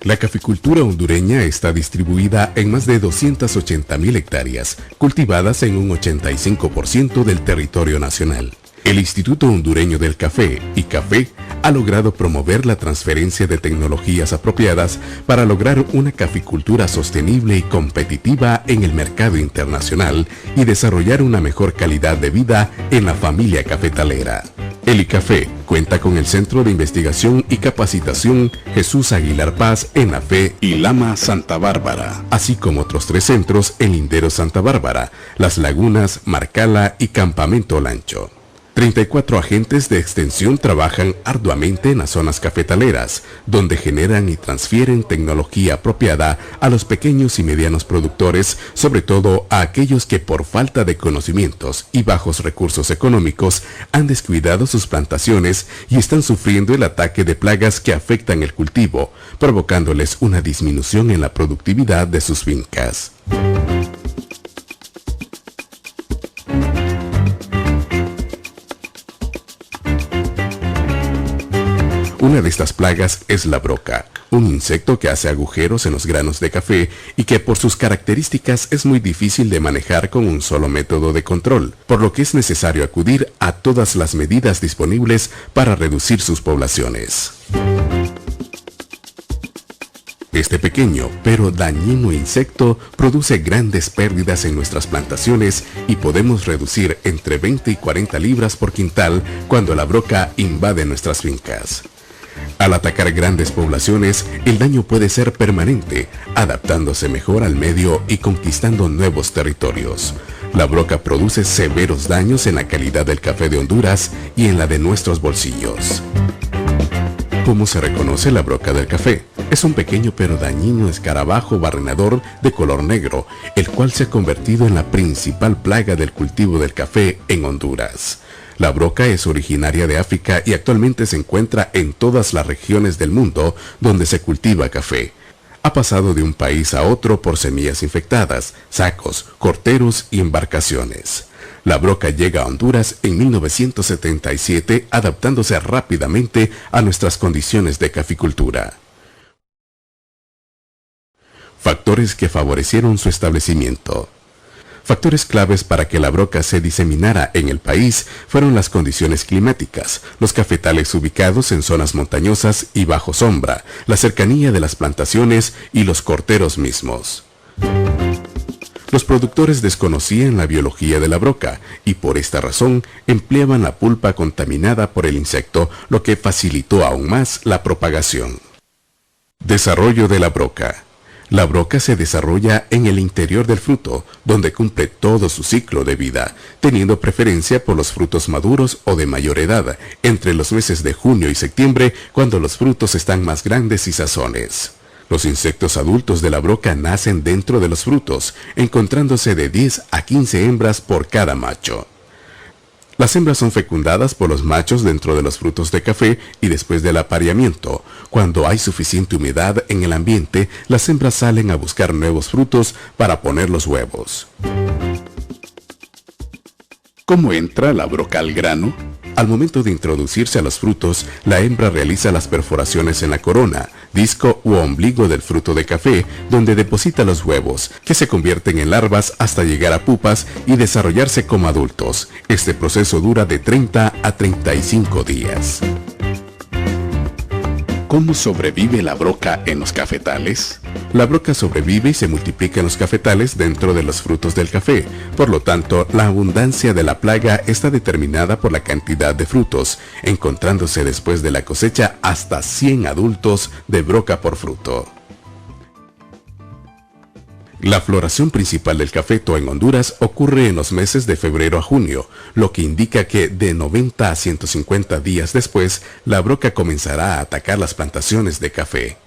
La caficultura hondureña está distribuida en más de 280.000 hectáreas, cultivadas en un 85% del territorio nacional. El Instituto Hondureño del Café, ICAFE, ha logrado promover la transferencia de tecnologías apropiadas para lograr una caficultura sostenible y competitiva en el mercado internacional y desarrollar una mejor calidad de vida en la familia cafetalera. El ICAFE cuenta con el Centro de Investigación y Capacitación Jesús Aguilar Paz en la Fe y Lama Santa Bárbara, así como otros 3 centros en Linderos Santa Bárbara, Las Lagunas, Marcala y Campamento Lancho. 34 agentes de extensión trabajan arduamente en las zonas cafetaleras, donde generan y transfieren tecnología apropiada a los pequeños y medianos productores, sobre todo a aquellos que por falta de conocimientos y bajos recursos económicos han descuidado sus plantaciones y están sufriendo el ataque de plagas que afectan el cultivo, provocándoles una disminución en la productividad de sus fincas. Una de estas plagas es la broca, un insecto que hace agujeros en los granos de café y que por sus características es muy difícil de manejar con un solo método de control, por lo que es necesario acudir a todas las medidas disponibles para reducir sus poblaciones. Este pequeño pero dañino insecto produce grandes pérdidas en nuestras plantaciones y podemos reducir entre 20 y 40 libras por quintal cuando la broca invade nuestras fincas. Al atacar grandes poblaciones, el daño puede ser permanente, adaptándose mejor al medio y conquistando nuevos territorios. La broca produce severos daños en la calidad del café de Honduras y en la de nuestros bolsillos. ¿Cómo se reconoce la broca del café? Es un pequeño pero dañino escarabajo barrenador de color negro, el cual se ha convertido en la principal plaga del cultivo del café en Honduras. La broca es originaria de África y actualmente se encuentra en todas las regiones del mundo donde se cultiva café. Ha pasado de un país a otro por semillas infectadas, sacos, corteros y embarcaciones. La broca llega a Honduras en 1977, adaptándose rápidamente a nuestras condiciones de caficultura. Factores que favorecieron su establecimiento. Factores claves para que la broca se diseminara en el país fueron las condiciones climáticas, los cafetales ubicados en zonas montañosas y bajo sombra, la cercanía de las plantaciones y los corteros mismos. Los productores desconocían la biología de la broca y por esta razón empleaban la pulpa contaminada por el insecto, lo que facilitó aún más la propagación. Desarrollo de la broca. La broca se desarrolla en el interior del fruto, donde cumple todo su ciclo de vida, teniendo preferencia por los frutos maduros o de mayor edad, entre los meses de junio y septiembre, cuando los frutos están más grandes y sazones. Los insectos adultos de la broca nacen dentro de los frutos, encontrándose de 10 a 15 hembras por cada macho. Las hembras son fecundadas por los machos dentro de los frutos de café y después del apareamiento. Cuando hay suficiente humedad en el ambiente, las hembras salen a buscar nuevos frutos para poner los huevos. ¿Cómo entra la broca al grano? Al momento de introducirse a los frutos, la hembra realiza las perforaciones en la corona, disco u ombligo del fruto de café, donde deposita los huevos, que se convierten en larvas hasta llegar a pupas y desarrollarse como adultos. Este proceso dura de 30 a 35 días. ¿Cómo sobrevive la broca en los cafetales? La broca sobrevive y se multiplica en los cafetales dentro de los frutos del café. Por lo tanto, la abundancia de la plaga está determinada por la cantidad de frutos, encontrándose después de la cosecha hasta 100 adultos de broca por fruto. La floración principal del cafeto en Honduras ocurre en los meses de febrero a junio, lo que indica que de 90 a 150 días después, la broca comenzará a atacar las plantaciones de café.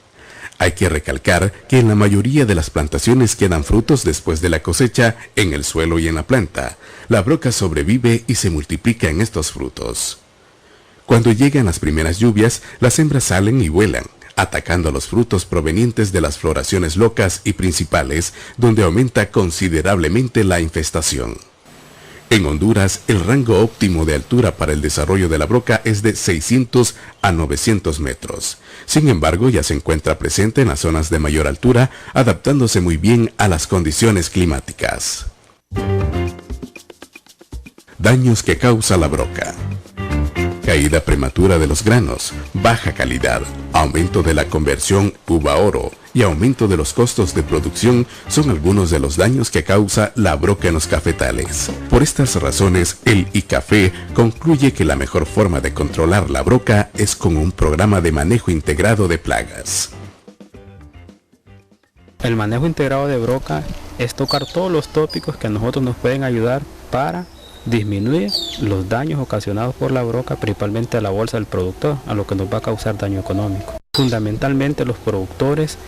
Hay que recalcar que en la mayoría de las plantaciones quedan frutos después de la cosecha en el suelo y en la planta. La broca sobrevive y se multiplica en estos frutos. Cuando llegan las primeras lluvias, las hembras salen y vuelan, atacando a los frutos provenientes de las floraciones locas y principales, donde aumenta considerablemente la infestación. En Honduras, el rango óptimo de altura para el desarrollo de la broca es de 600 a 900 metros. Sin embargo, ya se encuentra presente en las zonas de mayor altura, adaptándose muy bien a las condiciones climáticas. Daños que causa la broca. Caída prematura de los granos, baja calidad, aumento de la conversión uva-oro y aumento de los costos de producción son algunos de los daños que causa la broca en los cafetales. Por estas razones, el ICAFE concluye que la mejor forma de controlar la broca es con un programa de manejo integrado de plagas. El manejo integrado de broca es tocar todos los tópicos que a nosotros nos pueden ayudar para disminuir los daños ocasionados por la broca, principalmente a la bolsa del productor, a lo que nos va a causar daño económico. Fundamentalmente los productores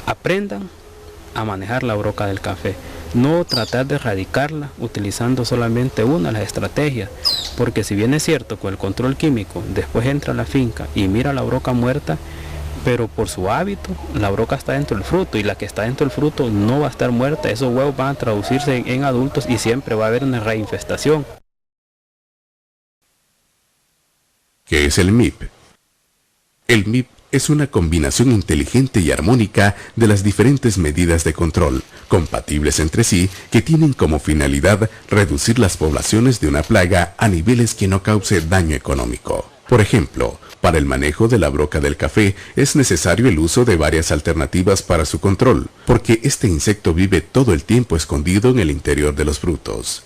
aprendan a manejar la broca del café, no tratar de erradicarla utilizando solamente una de las estrategias, porque si bien es cierto que el control químico después entra a la finca y mira la broca muerta, pero por su hábito la broca está dentro del fruto y la que está dentro del fruto no va a estar muerta, esos huevos van a traducirse en adultos y siempre va a haber una reinfestación. ¿Qué es el MIP? El MIP es una combinación inteligente y armónica de las diferentes medidas de control, compatibles entre sí, que tienen como finalidad reducir las poblaciones de una plaga a niveles que no cause daño económico. Por ejemplo, para el manejo de la broca del café es necesario el uso de varias alternativas para su control, porque este insecto vive todo el tiempo escondido en el interior de los frutos.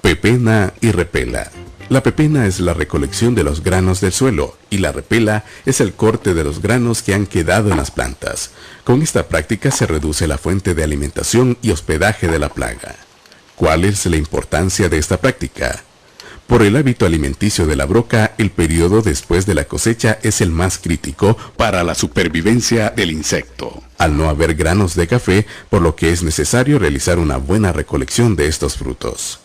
Pepena y repela. La pepena es la recolección de los granos del suelo y la repela es el corte de los granos que han quedado en las plantas. Con esta práctica se reduce la fuente de alimentación y hospedaje de la plaga. ¿Cuál es la importancia de esta práctica? Por el hábito alimenticio de la broca, el periodo después de la cosecha es el más crítico para la supervivencia del insecto, al no haber granos de café, por lo que es necesario realizar una buena recolección de estos frutos.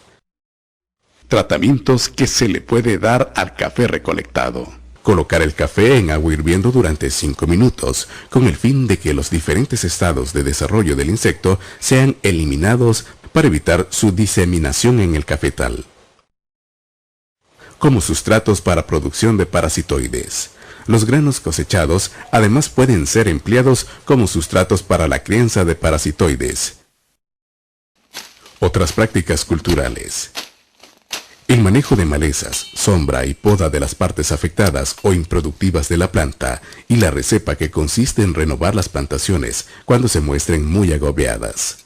Tratamientos que se le puede dar al café recolectado. Colocar el café en agua hirviendo durante 5 minutos, con el fin de que los diferentes estados de desarrollo del insecto sean eliminados para evitar su diseminación en el cafetal. Como sustratos para producción de parasitoides. Los granos cosechados además pueden ser empleados como sustratos para la crianza de parasitoides. Otras prácticas culturales. El manejo de malezas, sombra y poda de las partes afectadas o improductivas de la planta y la recepa que consiste en renovar las plantaciones cuando se muestren muy agobiadas.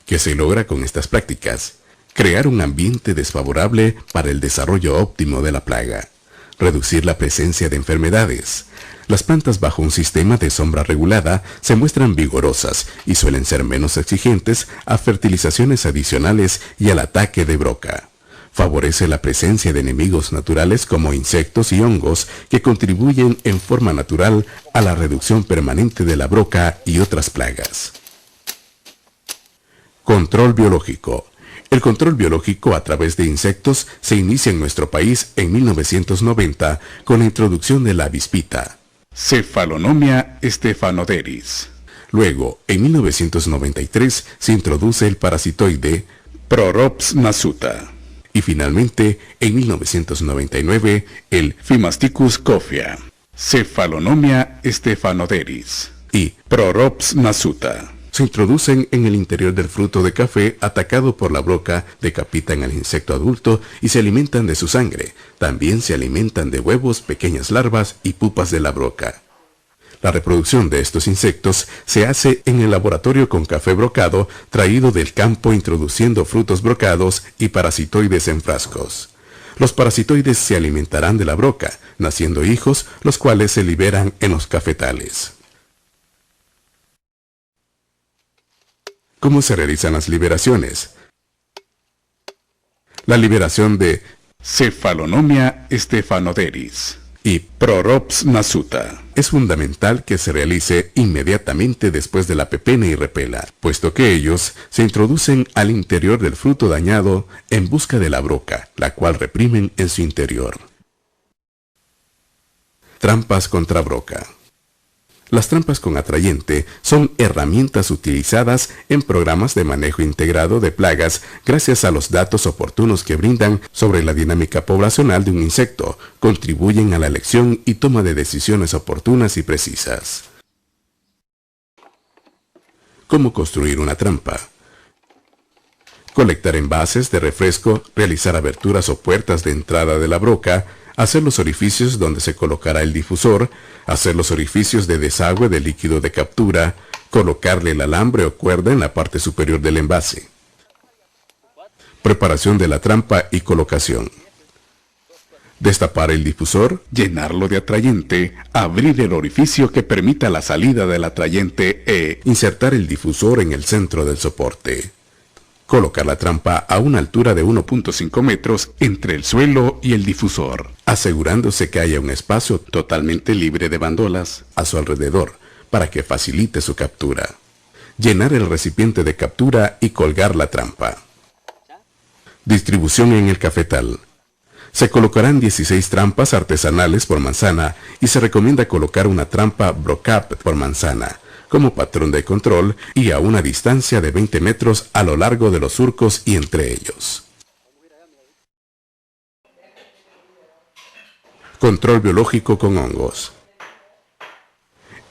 ¿Qué se logra con estas prácticas? Crear un ambiente desfavorable para el desarrollo óptimo de la plaga. Reducir la presencia de enfermedades. Las plantas bajo un sistema de sombra regulada se muestran vigorosas y suelen ser menos exigentes a fertilizaciones adicionales y al ataque de broca. Favorece la presencia de enemigos naturales como insectos y hongos que contribuyen en forma natural a la reducción permanente de la broca y otras plagas. Control biológico. El control biológico a través de insectos se inicia en nuestro país en 1990 con la introducción de la avispita, Cephalonomia stephanoderis. Luego, en 1993 se introduce el parasitoide Prorops nasuta. Y finalmente, en 1999, el Fimasticus coffea, Cephalonomia stephanoderis y Prorops nasuta. Se introducen en el interior del fruto de café atacado por la broca, decapitan al insecto adulto y se alimentan de su sangre. También se alimentan de huevos, pequeñas larvas y pupas de la broca. La reproducción de estos insectos se hace en el laboratorio con café brocado traído del campo introduciendo frutos brocados y parasitoides en frascos. Los parasitoides se alimentarán de la broca, naciendo hijos, los cuales se liberan en los cafetales. ¿Cómo se realizan las liberaciones? La liberación de Cephalonomia stephanoderis y Prorops nasuta es fundamental que se realice inmediatamente después de la pepena y repela, puesto que ellos se introducen al interior del fruto dañado en busca de la broca, la cual reprimen en su interior. Trampas contra broca. Las trampas con atrayente son herramientas utilizadas en programas de manejo integrado de plagas gracias a los datos oportunos que brindan sobre la dinámica poblacional de un insecto, contribuyen a la elección y toma de decisiones oportunas y precisas. ¿Cómo construir una trampa? Colectar envases de refresco, realizar aberturas o puertas de entrada de la broca, hacer los orificios donde se colocará el difusor, hacer los orificios de desagüe del líquido de captura, colocarle el alambre o cuerda en la parte superior del envase. Preparación de la trampa y colocación. Destapar el difusor, llenarlo de atrayente, abrir el orificio que permita la salida del atrayente e insertar el difusor en el centro del soporte. Colocar la trampa a una altura de 1.5 metros entre el suelo y el difusor, asegurándose que haya un espacio totalmente libre de bandolas a su alrededor para que facilite su captura. Llenar el recipiente de captura y colgar la trampa. Distribución en el cafetal. Se colocarán 16 trampas artesanales por manzana y se recomienda colocar una trampa Brocap por manzana como patrón de control y a una distancia de 20 metros a lo largo de los surcos y entre ellos. Control biológico con hongos.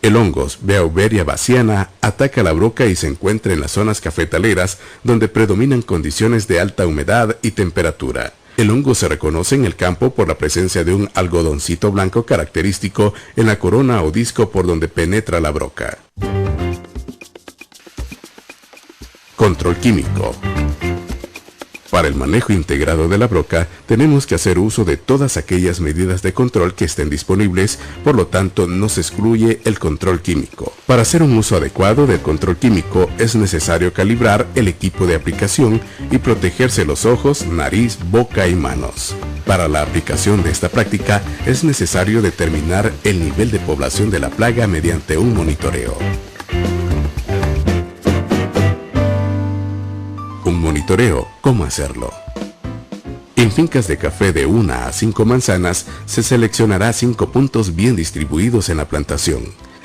El hongos Beauveria bassiana ataca la broca y se encuentra en las zonas cafetaleras donde predominan condiciones de alta humedad y temperatura. El hongo se reconoce en el campo por la presencia de un algodoncito blanco característico en la corona o disco por donde penetra la broca. Control químico. Para el manejo integrado de la broca, tenemos que hacer uso de todas aquellas medidas de control que estén disponibles, por lo tanto no se excluye el control químico. Para hacer un uso adecuado del control químico es necesario calibrar el equipo de aplicación y protegerse los ojos, nariz, boca y manos. Para la aplicación de esta práctica es necesario determinar el nivel de población de la plaga mediante un monitoreo. Un monitoreo, ¿cómo hacerlo? En fincas de café de 1 a 5 manzanas se seleccionará 5 puntos bien distribuidos en la plantación.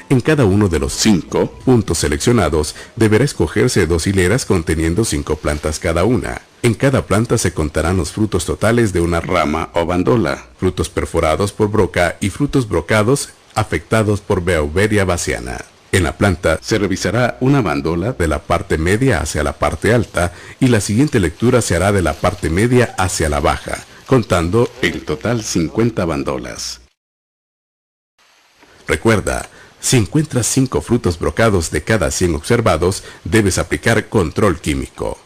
En cada uno de los 5 puntos seleccionados deberá escogerse 2 hileras conteniendo 5 plantas cada una. En cada planta se contarán los frutos totales de una rama o bandola, frutos perforados por broca y frutos brocados afectados por Beauveria bassiana. En la planta se revisará una bandola de la parte media hacia la parte alta y la siguiente lectura se hará de la parte media hacia la baja, contando en total 50 bandolas. Recuerda, si encuentras 5 frutos brocados de cada 100 observados, debes aplicar control químico.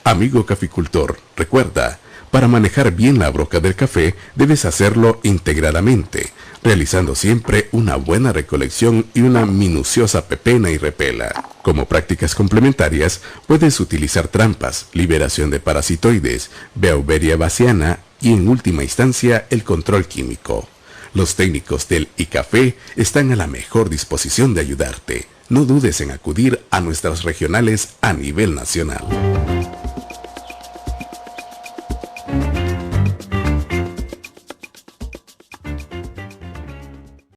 Amigo caficultor, recuerda, para manejar bien la broca del café, debes hacerlo integradamente, realizando siempre una buena recolección y una minuciosa pepena y repela. Como prácticas complementarias, puedes utilizar trampas, liberación de parasitoides, Beauveria bassiana y en última instancia el control químico. Los técnicos del ICAFE están a la mejor disposición de ayudarte. No dudes en acudir a nuestras regionales a nivel nacional.